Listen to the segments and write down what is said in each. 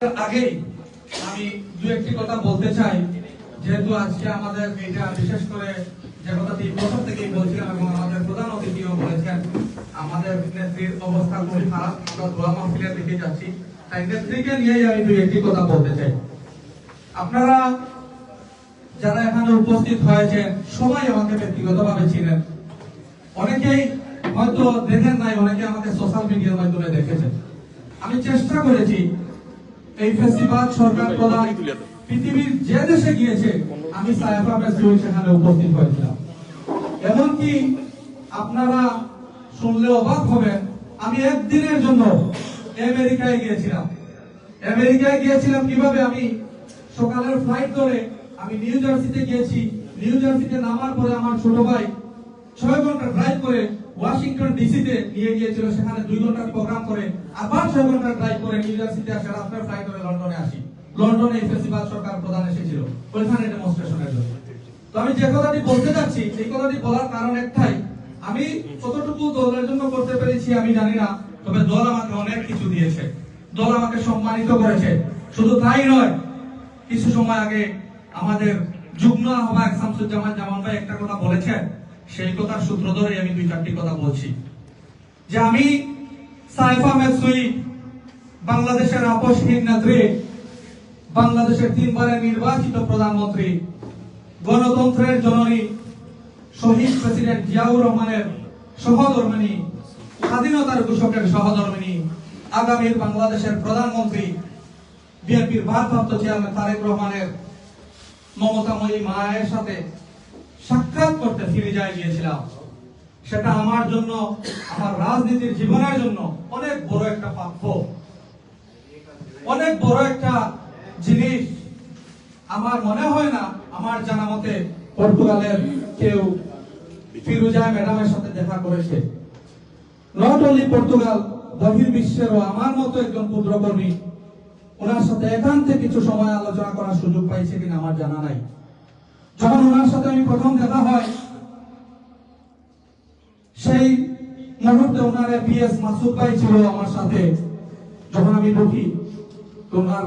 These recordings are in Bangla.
আগেই আমি দু একটি কথা বলতে চাই, যেহেতু আজকে আমাদের এটা বিশেষ করে যে কথাটি প্রথম থেকেই বলছিলাম এবং আমাদের প্রধান অতিথিও বলেছেন, আমাদের নেত্রীর অবস্থা খুবই খারাপ। আমরা দোয়া মাহফিলের দিকে যাচ্ছি, তাই নেত্রীকে নিয়েই আমি দু একটি কথা বলতে চাই। আপনারা যারা এখানে উপস্থিত হয়েছেন সবাই আমাকে ব্যক্তিগতভাবে চিনেন, অনেকেই হয়তো দেখেন নাই, অনেকে আমাকে সোশ্যাল মিডিয়ার মাধ্যমে দেখেছেন। আমি চেষ্টা করেছি এই ফেসিবাদ সরকার প্রধান পৃথিবীর যে দেশে গিয়েছে আমি সায়েফা মেসরুই সেখানে উপস্থিত হয়েছিলাম। এমনকি আপনারা শুনলে অবাক হবেন, আমি একদিনের জন্য আমেরিকায় গিয়েছিলাম। আমেরিকায় গিয়েছিলাম কিভাবে? আমি সকালের ফ্লাইট ধরে আমি নিউ জার্সিতে গিয়েছি। নিউ জার্সিতে নামার পরে আমার ছোট ভাই 6 ঘন্টা ড্রাইভ করে ওয়াশিংটন ডিসিতে নিয়ে গিয়েছিল, সেখানে 2 ঘন্টার প্রোগ্রাম করে আবার 6 ঘন্টা ড্রাইভ করে নিউ জার্সিতে আসে, রাত্রে ফ্লাইট করে লন্ডনে আসি। লন্ডনে এই ফেসিবাদ সরকার প্রধান এসেছিল ওইখানে ডেমনস্ট্রেশনের জন্য। তো আমি যে কথাটি বলতে যাচ্ছি, এই কথাটি বলার কারণ একটাই, আমি কতটুকু দলের জন্য করতে পেরেছি আমি জানি না, তবে দল আমাকে অনেক কিছু দিয়েছে, দল আমাকে সম্মানিত করেছে। শুধু তাই নয়, কিছু সময় আগে আমাদের যুগ্ম আহ্বায়ক শামসুজ্জামান জামান ভাই একটা কথা বলেছেন, সেই কথার সূত্র ধরে আমি 2-4টি কথা বলছি। যে আমি সায়েফা মেসরুই, বাংলাদেশের আপসহীন নেত্রী, বাংলাদেশের 3 বারের নির্বাচিত প্রধানমন্ত্রী, গণতন্ত্রের জননী, শহীদ প্রেসিডেন্ট জিয়াউর রহমানের সহধর্মিণী, স্বাধীনতার ঘোষকের সহধর্মিণী, আগামীর বাংলাদেশের প্রধানমন্ত্রী, বিএনপির ভারপ্রাপ্ত চেয়ারম্যান তারেক রহমানের মমতাময়ী মায়ের সাথে সাক্ষাৎ করতে ফিরে গিয়েছিলাম। সেটা আমার জন্য, আমার রাজনীতির জীবনের জন্য অনেক বড় একটা প্রাপ্য, অনেক বড় একটা জিনিস। আমার মনে হয় না আমার জানা মতে পর্তুগালের কেউ ফিরোজা ম্যাডামের সাথে দেখা করেছে। নট অনলি পর্তুগাল, বহির্বিশ্বেরও আমার মতো একজন ক্ষুদ্রকর্মী ওনার সাথে একান্তে কিছু সময় আলোচনা করার সুযোগ পাইছে কিনা আমার জানা নাই। যখন ওনার সাথে আমি প্রথম দেখা হয়, সেই মুহূর্তে ওনার পিএস মাসুদ ভাই ছিল আমার সাথে। যখন আমি ঢুকি, ওনার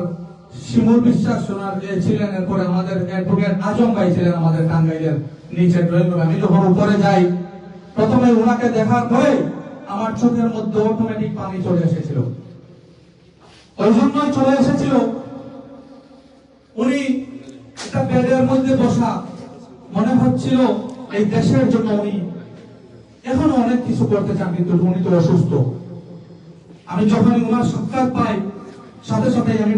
শিমুল বিশ্বাস ওনার ছিলেন, এরপরে আমাদের অ্যাডভোকেট আজম ভাই ছিলেন আমাদের টাঙ্গাইলের নিচে ড্রয়িং রুমে। আমি যখন উপরে যাই, প্রথমে ওনাকে দেখার পরে আমার চোখের মধ্যে অটোমেটিক পানি চলে এসেছিল। ওই জন্যই চলে এসেছিল, উনি একটা বেডের মধ্যে বসা, মনে হচ্ছিল এই দেশের জন্য উনি এখনো অনেক কিছু করতে চান, কিন্তু উনি তো অসুস্থ। আমি যখন ওনার সাক্ষাৎ পাই, সাথে সাথে আমি